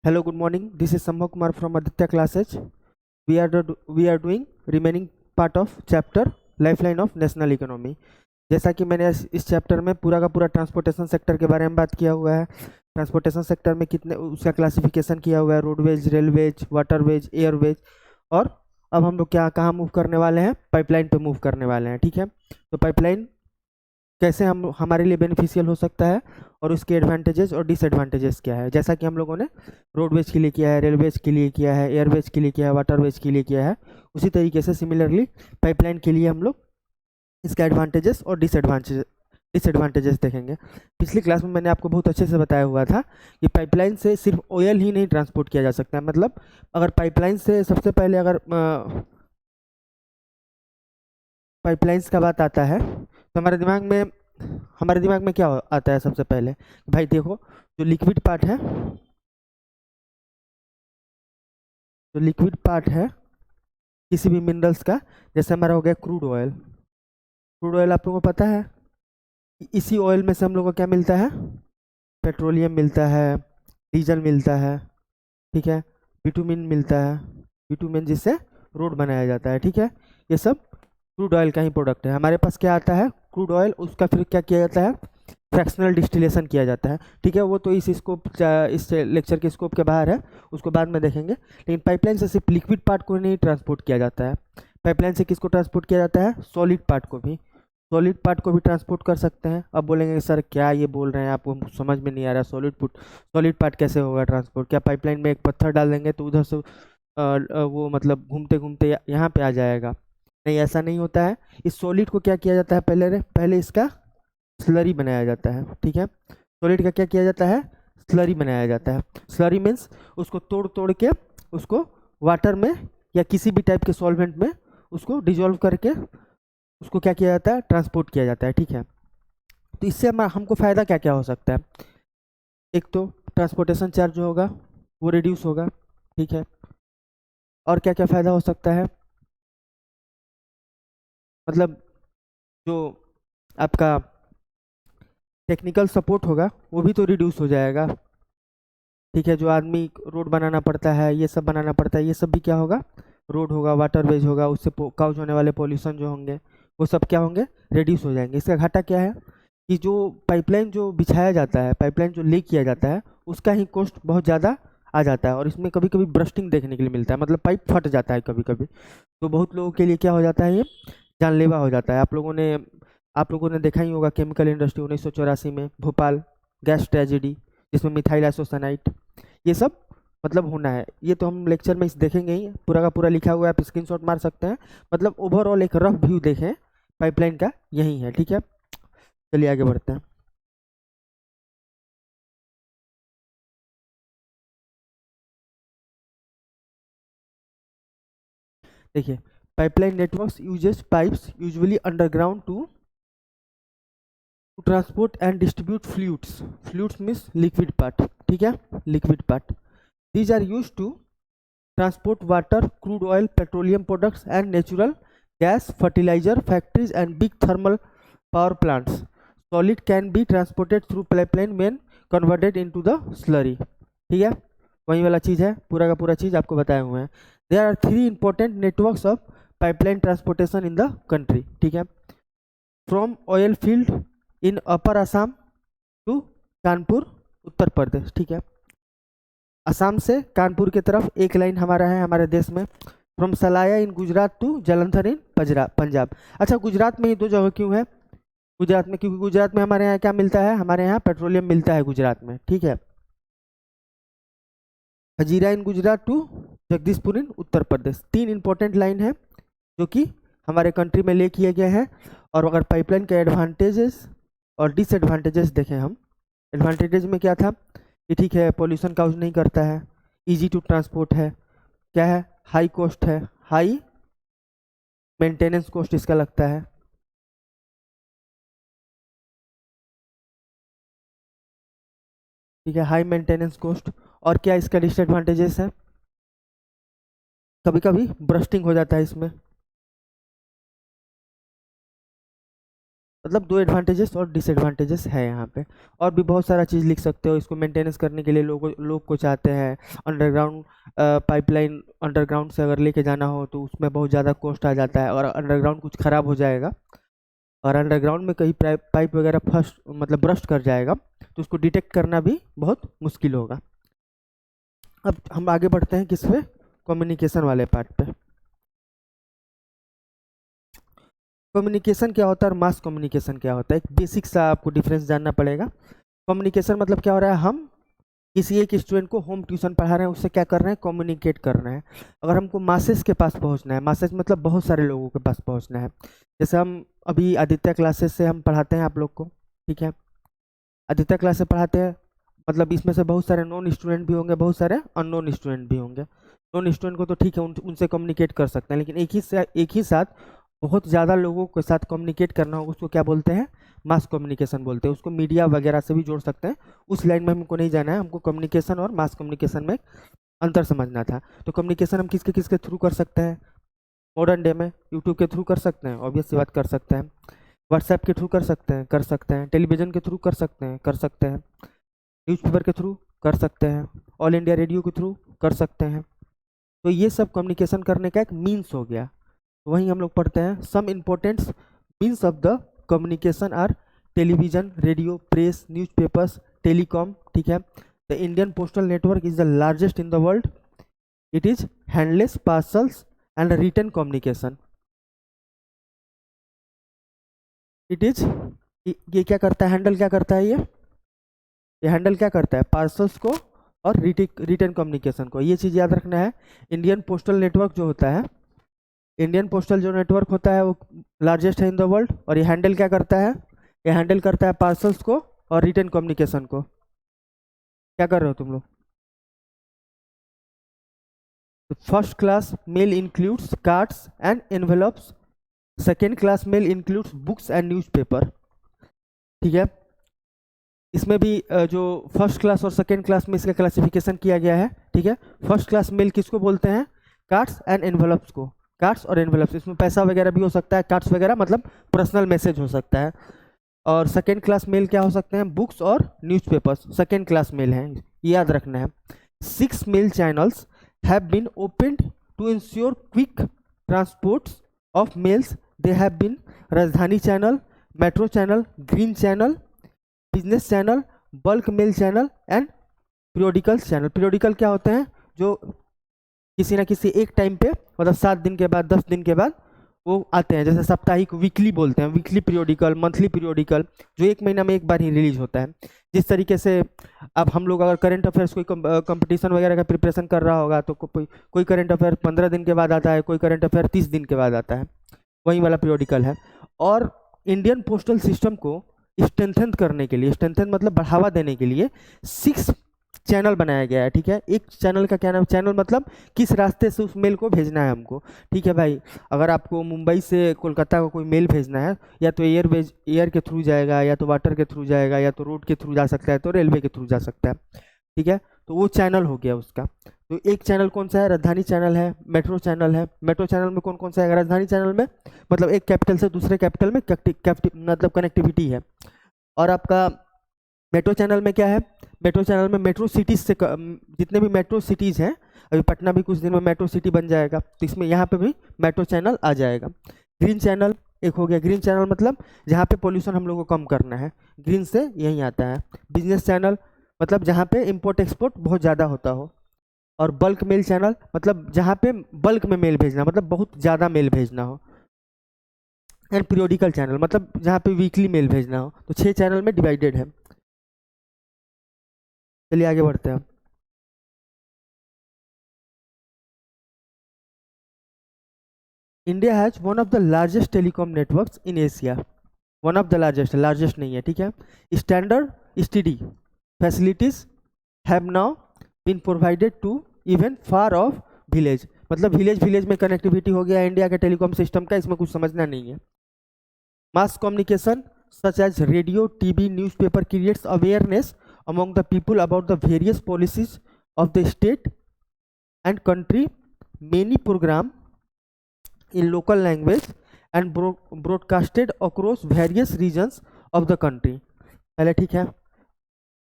Hello, good morning. This is Sambhav Kumar from Aditya Classes. We are doing remaining part of chapter Lifeline of National Economy. जैसा कि मैंने इस chapter में पूरा का पूरा ट्रांसपोर्टेशन सेक्टर के बारे में बात किया हुआ है। ट्रांसपोर्टेशन सेक्टर में कितने उसका क्लासिफिकेशन किया हुआ है, रोडवेज, रेलवेज, वाटरवेज, एयरवेज। और अब हम लोग क्या कहाँ मूव करने वाले हैं, पाइपलाइन पे मूव करने वाले हैं। ठीक है, तो पाइपलाइन कैसे हम हमारे लिए बेनिफिशियल हो सकता है और उसके एडवांटेजेस और डिसएडवांटेजेस क्या है, जैसा कि हम लोगों ने रोडवेज के लिए किया है, रेलवेज के लिए किया है, एयरवेज के लिए किया है, वाटरवेज के लिए किया है। उसी तरीके से सिमिलरली पाइपलाइन के लिए हम लोग इसका एडवांटेजेस और डिसएडवांटेजेस देखेंगे। पिछली क्लास में मैंने आपको बहुत अच्छे से बताया हुआ था कि पाइपलाइन से सिर्फ ऑयल ही नहीं ट्रांसपोर्ट किया जा सकता है। मतलब अगर पाइपलाइन से सबसे पहले अगर पाइपलाइंस का बात आता है तो हमारे दिमाग में क्या आता है सबसे पहले। भाई देखो, जो लिक्विड पार्ट है, किसी भी मिनरल्स का, जैसे हमारा हो गया क्रूड ऑयल। क्रूड ऑयल आप लोगों को पता है कि इसी ऑयल में से हम लोग को क्या मिलता है, पेट्रोलियम मिलता है, डीजल मिलता है, ठीक है, बिटुमिन मिलता है, बिटुमिन जिससे रोड बनाया जाता है। ठीक है, ये सब क्रूड ऑयल का ही प्रोडक्ट है। हमारे पास क्या आता है, क्रूड ऑयल, उसका फिर क्या किया जाता है, फ्रैक्शनल डिस्टिलेशन किया जाता है। ठीक है, वो तो इस लेक्चर के स्कोप के बाहर है, उसको बाद में देखेंगे। लेकिन पाइपलाइन से सिर्फ लिक्विड पार्ट को नहीं ट्रांसपोर्ट किया जाता है। पाइपलाइन से किसको ट्रांसपोर्ट किया जाता है, सॉलिड पार्ट को भी। सॉलिड पार्ट को भी ट्रांसपोर्ट कर सकते हैं। अब बोलेंगे सर क्या ये बोल रहे हैं, आपको समझ में नहीं आ रहा, सॉलिड पार्ट कैसे होगा ट्रांसपोर्ट? क्या पाइपलाइन में एक पत्थर डाल देंगे तो उधर से वो मतलब घूमते घूमते यहाँ पे आ जाएगा? नहीं, ऐसा नहीं होता है। इस सॉलिड को क्या किया जाता है, पहले इसका स्लरी बनाया जाता है। ठीक है, सॉलिड का क्या किया जाता है, स्लरी बनाया जाता है। स्लरी मीन्स उसको तोड़ तोड़ के उसको वाटर में या किसी भी टाइप के सॉल्वेंट में उसको डिजोल्व करके उसको क्या किया जाता है, ट्रांसपोर्ट किया जाता है। ठीक है, तो इससे हमको फ़ायदा क्या क्या हो सकता है। एक तो ट्रांसपोर्टेशन चार्ज जो होगा वो रिड्यूस होगा। ठीक है, और क्या क्या फ़ायदा हो सकता है, मतलब जो आपका टेक्निकल सपोर्ट होगा वो भी तो रिड्यूस हो जाएगा। ठीक है, जो आदमी रोड बनाना पड़ता है, ये सब बनाना पड़ता है, ये सब भी क्या होगा, रोड होगा, वाटरवेज होगा, उससे काउज होने वाले पॉल्यूशन जो होंगे वो सब क्या होंगे, रिड्यूस हो जाएंगे। इसका घाटा क्या है कि जो पाइपलाइन जो बिछाया जाता है, पाइपलाइन जो ले किया जाता है, उसका ही कॉस्ट बहुत ज़्यादा आ जाता है। और इसमें कभी कभी ब्रस्टिंग देखने के लिए मिलता है, मतलब पाइप फट जाता है कभी कभी। तो बहुत लोगों के लिए क्या हो जाता है, ये जानलेवा हो जाता है। आप लोगों ने देखा ही होगा केमिकल इंडस्ट्री 1984 में, भोपाल गैस ट्रेजेडी, जिसमें मिथाइल आइसोसानाइट, ये सब मतलब होना है। ये तो हम लेक्चर में इस देखेंगे ही, पूरा का पूरा लिखा हुआ है, आप स्क्रीनशॉट मार सकते हैं। मतलब ओवरऑल एक रफ व्यू देखें पाइपलाइन का, यही है। ठीक है, चलिए आगे बढ़ते हैं। देखिए, pipeline networks uses pipes usually underground to transport and distribute fluids. Fluids means liquid part. ठीक है, liquid part, these are use to transport water, crude oil, petroleum products and natural gas, fertilizer, factories and big thermal power plants. Solid can be transported through pipeline when converted into the slurry. ठीक है, वही वाला चीज़ है, पूरा का पूरा चीज़ आपको बताए हुए हैं। There are three important networks of pipeline transportation in the country. ठीक है, from oil field in upper Assam to Kanpur, Uttar Pradesh. ठीक है, असम से कानपुर की तरफ एक लाइन हमारा है हमारे देश में। From Salaya in Gujarat to Jalandhar in Punjab. अच्छा, गुजरात में ही दो जगह क्यों है, गुजरात में क्योंकि गुजरात में हमारे यहाँ क्या मिलता है, हमारे यहाँ पेट्रोलियम मिलता है गुजरात में। ठीक है, हजीरा इन गुजरात टू जगदीशपुर इन उत्तर प्रदेश, तीन इंपॉर्टेंट लाइन है जो कि हमारे कंट्री में ले किए गए हैं। और अगर पाइपलाइन के एडवांटेजेस और डिसएडवांटेजेस देखें हम, एडवांटेजेस में क्या था कि ठीक है, पॉल्यूशन काउज नहीं करता है, इजी टू ट्रांसपोर्ट है, क्या है, हाई कॉस्ट है, हाई मेंटेनेंस कॉस्ट इसका लगता है। ठीक है, हाई मेंटेनेंस कॉस्ट। और क्या इसका डिसएडवांटेजेस है, कभी कभी ब्रस्टिंग हो जाता है इसमें। मतलब दो एडवांटेजेस और डिसएडवांटेजेस है यहाँ पे। और भी बहुत सारा चीज़ लिख सकते हो। इसको मेंटेनेंस करने के लिए लोग को चाहते हैं। अंडरग्राउंड पाइपलाइन अंडरग्राउंड से अगर लेके जाना हो तो उसमें बहुत ज़्यादा कॉस्ट आ जाता है, और अंडरग्राउंड कुछ ख़राब हो जाएगा और अंडरग्राउंड में कहीं पाइप वगैरह फर्स्ट मतलब ब्रस्ट कर जाएगा तो उसको डिटेक्ट करना भी बहुत मुश्किल होगा। अब हम आगे बढ़ते हैं किस पे, कम्युनिकेशन वाले पार्ट पे। कम्युनिकेशन क्या होता है और मास कम्युनिकेशन क्या होता है, एक बेसिक सा आपको डिफरेंस जानना पड़ेगा। कम्युनिकेशन मतलब क्या हो रहा है, हम किसी एक स्टूडेंट को होम ट्यूशन पढ़ा रहे हैं, उससे क्या कर रहे हैं, कम्युनिकेट कर रहे हैं। अगर हमको मासेस के पास पहुंचना है, मासेस मतलब बहुत सारे लोगों के पास पहुंचना है, जैसे हम अभी आदित्य क्लासेस से हम पढ़ाते हैं आप लोग को, ठीक है, आदित्य क्लास से पढ़ाते हैं, मतलब इसमें से बहुत सारे नॉन स्टूडेंट भी होंगे, बहुत सारे अननोन स्टूडेंट भी होंगे। नॉन स्टूडेंट को तो ठीक है, उनसे कम्युनिकेट कर सकते हैं, लेकिन एक ही साथ बहुत ज़्यादा लोगों के साथ कम्युनिकेट करना होगा, उसको क्या बोलते हैं, मास कम्युनिकेशन बोलते हैं। उसको मीडिया वगैरह से भी जोड़ सकते हैं, उस लाइन में हमको नहीं जाना है, हमको कम्युनिकेशन और मास कम्युनिकेशन में अंतर समझना था। तो कम्युनिकेशन हम किसके किसके थ्रू कर सकते हैं, मॉडर्न डे में यूट्यूब के थ्रू कर सकते हैं, ऑब्वियस सी बात कर सकते हैं, व्हाट्सएप के थ्रू कर सकते हैं, टेलीविज़न के थ्रू कर सकते हैं, न्यूज़पेपर के थ्रू कर सकते हैं, ऑल इंडिया रेडियो के थ्रू कर सकते हैं। तो ये सब कम्युनिकेशन करने का एक मीन्स हो गया। तो वहीं हम लोग पढ़ते हैं some importants means of the communication are television, radio, press, newspapers, telecom, ठीक है। The Indian postal network is the largest in the world. It is handles parcels and return communication. It is, ये क्या करता है, handle क्या करता है, ये हैंडल क्या करता है, पार्सल्स को और रिटर्न कम्युनिकेशन को। ये चीज़ याद रखना है। इंडियन पोस्टल नेटवर्क जो होता है, इंडियन पोस्टल जो नेटवर्क होता है वो लार्जेस्ट है इन द वर्ल्ड, और ये हैंडल क्या करता है, ये हैंडल करता है पार्सल्स को और रिटर्न कम्युनिकेशन को। क्या कर रहे हो तुम लोग, first class mail includes cards and envelopes, second class mail includes books and newspaper, ठीक है। इसमें भी जो फर्स्ट क्लास और सेकेंड क्लास में इसका क्लासिफिकेशन किया गया है, ठीक है। फर्स्ट क्लास मेल किसको बोलते हैं, कार्ड्स एंड एनवेलप्स को, कार्ड्स और एनवेलप्स, इसमें पैसा वगैरह भी हो सकता है, कार्ड्स वगैरह मतलब पर्सनल मैसेज हो सकता है। और सेकेंड क्लास मेल क्या हो सकते हैं, बुक्स और न्यूज़पेपर्स सेकेंड क्लास मेल हैं, ये याद रखना है। 6 mail channels have been opened to ensure quick transports of mails. They have been Rajdhani channel, metro channel, green channel, business channel, bulk mail channel and periodical channel. Periodical क्या होते हैं, जो किसी ना किसी एक टाइम पे मतलब 7 दिन के बाद, 10 दिन के बाद वो आते हैं, जैसे साप्ताहिक, वीकली बोलते हैं, वीकली पीरियोडिकल, मंथली पीरियोडिकल, जो एक महीना में एक बार ही रिलीज होता है। जिस तरीके से अब हम लोग अगर करंट अफेयर्स कोई कंपटीशन वगैरह का प्रिपरेशन कर रहा होगा तो कोई करंट अफेयर 15 दिन के बाद आता है, कोई करंट अफेयर 30 दिन के बाद आता है, वही वाला पीरियोडिकल है। और इंडियन पोस्टल सिस्टम को स्ट्रेंथन करने के लिए, स्ट्रेंथन मतलब बढ़ावा देने के लिए 6 चैनल बनाया गया है, ठीक है। एक चैनल का क्या नाम, चैनल मतलब किस रास्ते से उस मेल को भेजना है हमको, ठीक है भाई। अगर आपको मुंबई से कोलकाता को कोई मेल भेजना है, या तो एयर के थ्रू जाएगा, या तो वाटर के थ्रू जाएगा, या तो रोड के थ्रू जा सकता है, तो रेलवे के थ्रू जा सकता है, ठीक है। तो वो चैनल हो गया उसका। तो एक चैनल कौन सा है, राजधानी चैनल है, मेट्रो चैनल है। मेट्रो चैनल में कौन कौन सा है, राजधानी चैनल में मतलब एक कैपिटल से दूसरे कैपिटल में मतलब कनेक्टिविटी है। और आपका मेट्रो चैनल में क्या है, मेट्रो चैनल में मेट्रो सिटीज से जितने भी मेट्रो सिटीज़ हैं, अभी पटना भी कुछ दिन में मेट्रो सिटी बन जाएगा, तो इसमें यहाँ पे भी मेट्रो चैनल आ जाएगा। ग्रीन चैनल एक हो गया, ग्रीन चैनल मतलब जहाँ पे पोल्यूशन हम लोग को कम करना है, ग्रीन से यही आता है। बिजनेस चैनल मतलब जहाँ पे इम्पोर्ट एक्सपोर्ट बहुत ज़्यादा होता हो। और बल्क मेल चैनल मतलब जहाँ पे बल्क में मेल भेजना, मतलब बहुत ज़्यादा मेल भेजना हो। एंड पीरियोडिकल चैनल मतलब जहाँ पे वीकली मेल भेजना हो। तो 6 चैनल में डिवाइडेड है। चलिए आगे बढ़ते हैं। India has one of the largest telecom networks in Asia. One of the largest, largest नहीं है, ठीक है। Standard study facilities have now been provided to even far of village, मतलब विलेज में कनेक्टिविटी हो गया इंडिया के टेलीकॉम सिस्टम का, इसमें कुछ समझना नहीं है। Mass communication such as radio, TV, newspaper creates awareness among the people about the various policies of the state and country. Many program in local language and broadcasted across various regions of the country. पहले ठीक है,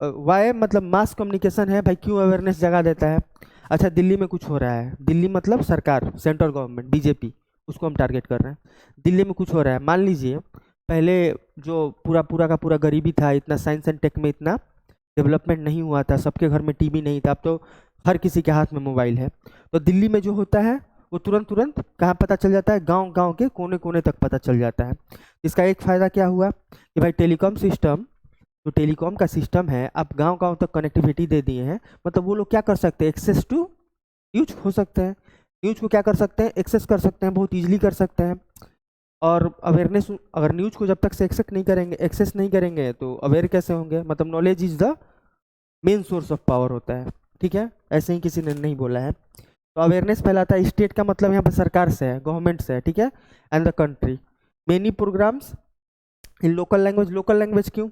Y मतलब mass communication है भाई, क्यों awareness जगा देता है। अच्छा, दिल्ली में कुछ हो रहा है, दिल्ली मतलब सरकार, सेंट्रल गवर्नमेंट, बीजेपी, उसको हम टारगेट कर रहे हैं। दिल्ली में कुछ हो रहा है, मान लीजिए पहले जो पूरा पूरा का पूरा गरीबी था, इतना साइंस एंड टेक में इतना डेवलपमेंट नहीं हुआ था, सबके घर में टीवी नहीं था, अब तो हर किसी के हाथ में मोबाइल है। तो दिल्ली में जो होता है वो तुरंत तुरंत कहाँ पता चल जाता है, गांव गांव के कोने कोने तक पता चल जाता है। इसका एक फ़ायदा क्या हुआ कि भाई टेलीकॉम सिस्टम, जो टेलीकॉम का सिस्टम है, आप गांव गांव तक कनेक्टिविटी दे दिए हैं, मतलब वो लोग क्या कर सकते हैं, एक्सेस टू न्यूज हो सकते हैं, न्यूज को क्या कर सकते हैं, एक्सेस कर सकते हैं, बहुत ईजिली कर सकते हैं। और अवेयरनेस, अगर न्यूज को जब तक से एक्सेस नहीं करेंगे तो अवेयर कैसे होंगे, मतलब knowledge is the main source of power होता है, ठीक है, ऐसे ही किसी ने नहीं बोला है। तो अवेयरनेस फैलाता है, स्टेट का मतलब यहाँ पर सरकार से है, गवर्नमेंट से है, ठीक है, and the country. Many programmes in local language क्यों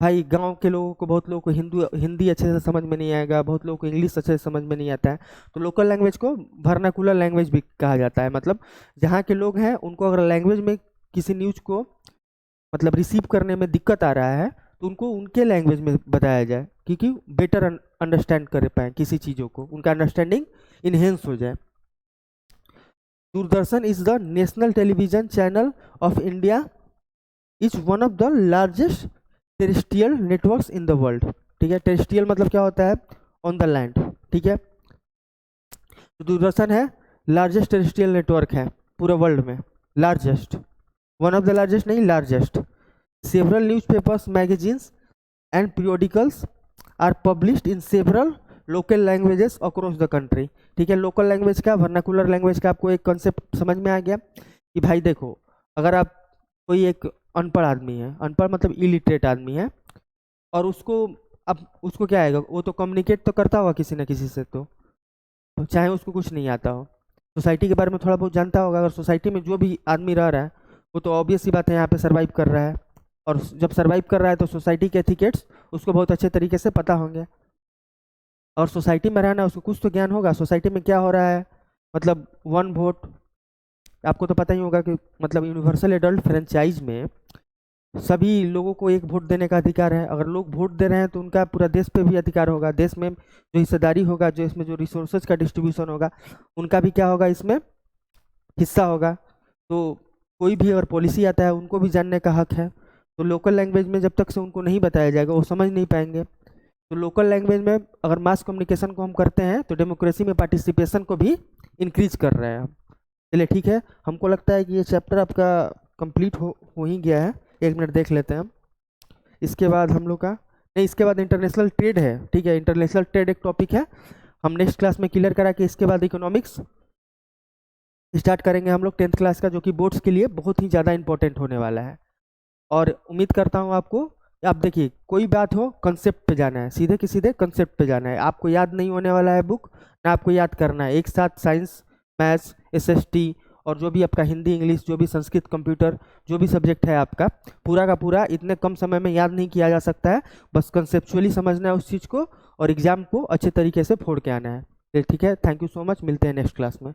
भाई, गांव के लोगों को, बहुत लोगों को हिंदी अच्छे से समझ में नहीं आएगा, बहुत लोगों को इंग्लिश अच्छे से समझ में नहीं आता है, तो लोकल लैंग्वेज को वर्नाकुलर लैंग्वेज भी कहा जाता है। मतलब जहाँ के लोग हैं उनको अगर लैंग्वेज में किसी न्यूज को मतलब रिसीव करने में दिक्कत आ रहा है तो उनको उनके लैंग्वेज में बताया जाए, क्योंकि बेटर अंडरस्टैंड कर पाए किसी चीज़ों को, उनका अंडरस्टैंडिंग इन्हेंस हो जाए। Doordarshan is the national television channel of India, is one of the largest terrestrial networks in the world, ठीक है, टेरेस्ट्रियल मतलब क्या होता है, ऑन द लैंड, ठीक है। तो दूरदर्शन है लार्जेस्ट टेरेस्ट्रियल नेटवर्क है पूरे वर्ल्ड में, largest, one of the largest नहीं, largest. Several newspapers, magazines and periodicals are published in several local languages across the country, ठीक है। लोकल लैंग्वेज का, वर्नाकुलर लैंग्वेज का आपको एक कॉन्सेप्ट समझ में आ गया कि भाई देखो, अगर आप कोई एक अनपढ़ आदमी है, अनपढ़ मतलब इलिटरेट आदमी है, और उसको, अब उसको क्या आएगा, वो तो कम्युनिकेट तो करता होगा किसी न किसी से, तो चाहे उसको कुछ नहीं आता हो, सोसाइटी के बारे में थोड़ा बहुत जानता होगा। अगर सोसाइटी में जो भी आदमी रह रहा है वो तो ऑब्वियस सी बात है यहाँ पे सर्वाइव कर रहा है, और जब सर्वाइव कर रहा है तो सोसाइटी के एथिकेट्स उसको बहुत अच्छे तरीके से पता होंगे, और सोसाइटी में रहना उसको कुछ तो ज्ञान होगा, सोसाइटी में क्या हो रहा है, मतलब वन वोट, आपको तो पता ही होगा कि मतलब यूनिवर्सल एडल्ट फ्रेंचाइज में सभी लोगों को एक वोट देने का अधिकार है। अगर लोग वोट दे रहे हैं तो उनका पूरा देश पे भी अधिकार होगा, देश में जो हिस्सेदारी होगा, जो इसमें जो रिसोर्सेज का डिस्ट्रीब्यूशन होगा, उनका भी क्या होगा, इसमें हिस्सा होगा। तो कोई भी अगर पॉलिसी आता है उनको भी जानने का हक है। तो लोकल लैंग्वेज में जब तक से उनको नहीं बताया जाएगा वो समझ नहीं पाएंगे। तो लोकल लैंग्वेज में अगर मास कम्युनिकेशन को हम करते हैं तो डेमोक्रेसी में पार्टिसिपेशन को भी इंक्रीज कर रहे हैं हम। चलिए ठीक है, हमको लगता है कि ये चैप्टर आपका कंप्लीट हो ही गया है। एक मिनट देख लेते हैं हम। इसके बाद हम लोग का नहीं, इसके बाद इंटरनेशनल ट्रेड है, ठीक है, इंटरनेशनल ट्रेड एक टॉपिक है, हम नेक्स्ट क्लास में क्लियर करा के इसके बाद इकोनॉमिक्स स्टार्ट करेंगे हम लोग 10th क्लास का, जो कि बोर्ड्स के लिए बहुत ही ज़्यादा इंपॉर्टेंट होने वाला है। और उम्मीद करता हूँ आपको, आप देखिए कोई बात हो कंसेप्ट पे जाना है, सीधे के सीधे कंसेप्ट पे जाना है, आपको याद नहीं होने वाला है बुक ना, आपको याद करना है। एक साथ साइंस, मैथ्स, एसएसटी और जो भी आपका हिंदी, इंग्लिश, जो भी संस्कृत, कंप्यूटर, जो भी सब्जेक्ट है आपका, पूरा का पूरा इतने कम समय में याद नहीं किया जा सकता है। बस कंसेप्चुअली समझना है उस चीज़ को और एग्जाम को अच्छे तरीके से फोड़ के आना है। ठीक है, थैंक यू सो मच, मिलते हैं नेक्स्ट क्लास में।